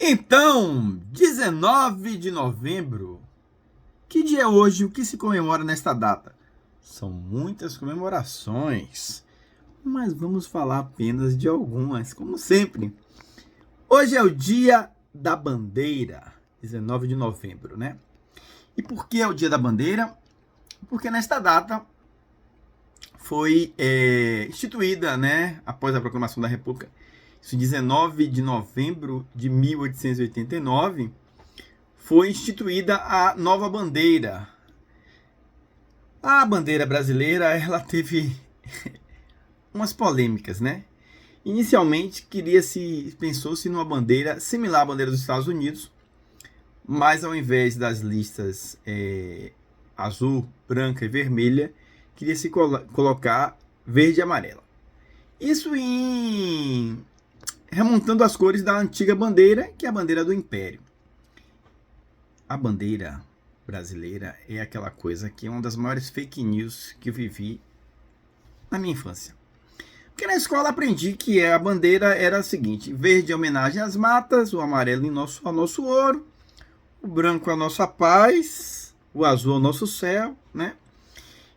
Então, 19 de novembro, que dia é hoje? O que se comemora nesta data? São muitas comemorações, mas vamos falar apenas de algumas, como sempre. Hoje é o Dia da Bandeira, 19 de novembro, né? E por que é o Dia da Bandeira? Porque nesta data foi instituída, né, após a proclamação da República, isso em 19 de novembro de 1889, foi instituída a nova bandeira. A bandeira brasileira, ela teve umas polêmicas, né? Inicialmente, pensou-se numa bandeira similar à bandeira dos Estados Unidos, mas ao invés das listas azul, branca e vermelha, queria-se colocar verde e amarela. Isso remontando as cores da antiga bandeira, que é a bandeira do Império. A bandeira brasileira é aquela coisa que é uma das maiores fake news que eu vivi na minha infância. Porque na escola aprendi que a bandeira era a seguinte: verde em homenagem às matas, o amarelo ao nosso ouro, o branco à nossa paz, o azul ao nosso céu, né?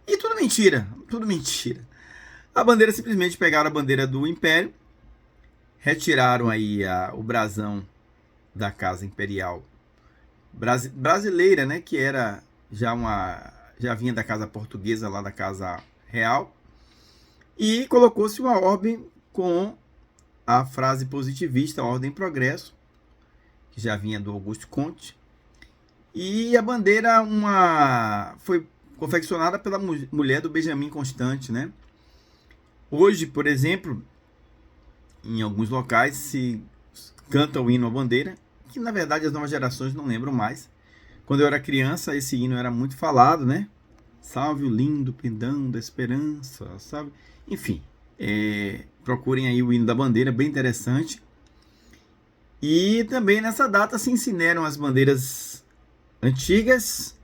E tudo mentira, tudo mentira. A bandeira, simplesmente pegaram a bandeira do Império, retiraram aí o brasão da Casa Imperial brasileira, né, que era já vinha da Casa Portuguesa, lá da Casa Real, e colocou-se uma ordem com a frase positivista, ordem e progresso, que já vinha do Auguste Comte, e a bandeira foi confeccionada pela mulher do Benjamin Constant, né? Hoje, por exemplo, em alguns locais se canta o hino à bandeira, que na verdade as novas gerações não lembram mais. Quando eu era criança, esse hino era muito falado, né? Salve o lindo pendão da esperança, sabe? Enfim, procurem aí o hino da bandeira, bem interessante. E também nessa data se incineram as bandeiras antigas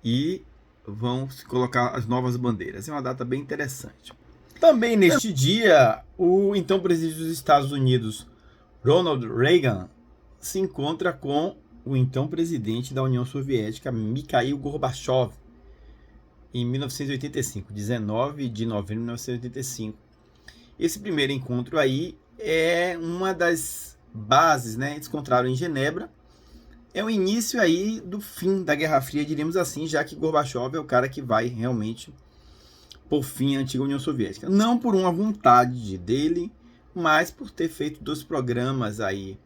e vão se colocar as novas bandeiras. É uma data bem interessante. Também neste dia, o então presidente dos Estados Unidos, Ronald Reagan, se encontra com o então presidente da União Soviética, Mikhail Gorbachev, em 1985, 19 de novembro de 1985. Esse primeiro encontro aí é uma das bases, né? Eles encontraram em Genebra. É o início aí do fim da Guerra Fria, diríamos assim, já que Gorbachev é o cara que vai realmente por fim à antiga União Soviética. Não por uma vontade dele, mas por ter feito 2 programas aí,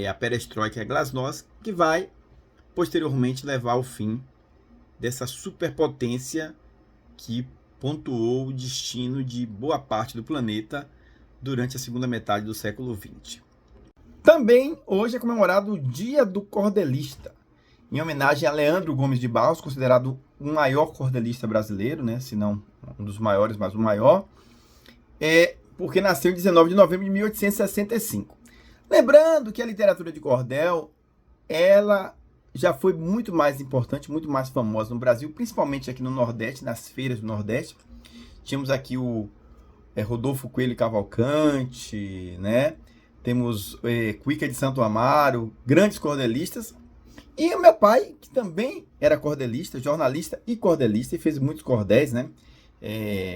a Perestroika e a Glasnost, que vai posteriormente levar ao fim dessa superpotência que pontuou o destino de boa parte do planeta durante a segunda metade do século XX. Também hoje é comemorado o Dia do Cordelista, em homenagem a Leandro Gomes de Barros, considerado o maior cordelista brasileiro, né? Se não um dos maiores, mas o maior, porque nasceu em 19 de novembro de 1865. Lembrando que a literatura de cordel, ela já foi muito mais importante, muito mais famosa no Brasil, principalmente aqui no Nordeste, nas feiras do Nordeste. Tínhamos aqui o Rodolfo Coelho Cavalcante, né? Temos Cuica de Santo Amaro, grandes cordelistas. E o meu pai, que também era cordelista, jornalista e cordelista, e fez muitos cordéis, né?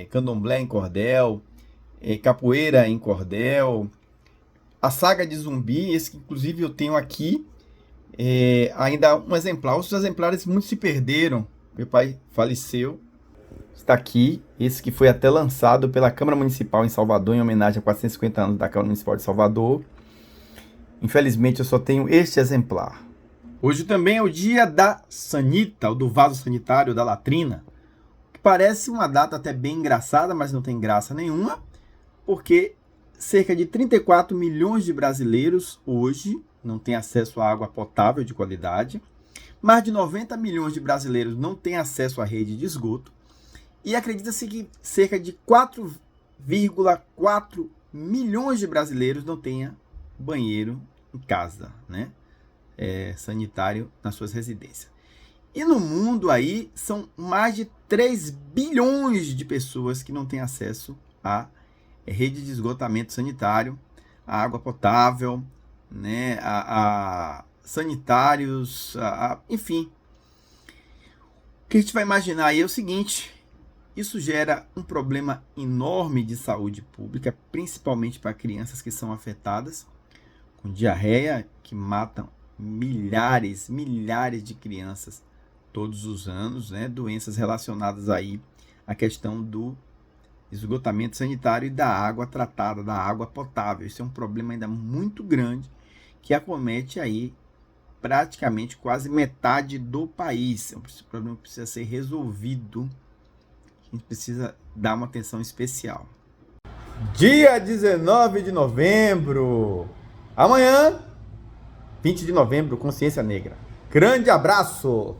Candomblé em cordel, capoeira em cordel, a saga de Zumbi, esse que inclusive eu tenho aqui, ainda um exemplar. Os exemplares muitos se perderam, meu pai faleceu. Está aqui, esse que foi até lançado pela Câmara Municipal em Salvador, em homenagem a 450 anos da Câmara Municipal de Salvador. Infelizmente eu só tenho este exemplar. Hoje também é o dia da sanita, ou do vaso sanitário, da latrina, que parece uma data até bem engraçada, mas não tem graça nenhuma, porque cerca de 34 milhões de brasileiros hoje não têm acesso à água potável de qualidade, mais de 90 milhões de brasileiros não têm acesso à rede de esgoto, e acredita-se que cerca de 4,4 milhões de brasileiros não tenham banheiro em casa, né? Sanitário nas suas residências. E no mundo aí são mais de 3 bilhões de pessoas que não têm acesso à rede de esgotamento sanitário, à água potável, né, a sanitários, enfim. O que a gente vai imaginar aí é o seguinte: isso gera um problema enorme de saúde pública, principalmente para crianças que são afetadas com diarreia, que matam milhares de crianças todos os anos, né? Doenças relacionadas aí à questão do esgotamento sanitário e da água tratada, da água potável. Isso é um problema ainda muito grande que acomete aí praticamente quase metade do país. É um problema que precisa ser resolvido. A gente precisa dar uma atenção especial. Dia 19 de novembro. Amanhã, 20 de novembro, Consciência Negra. Grande abraço!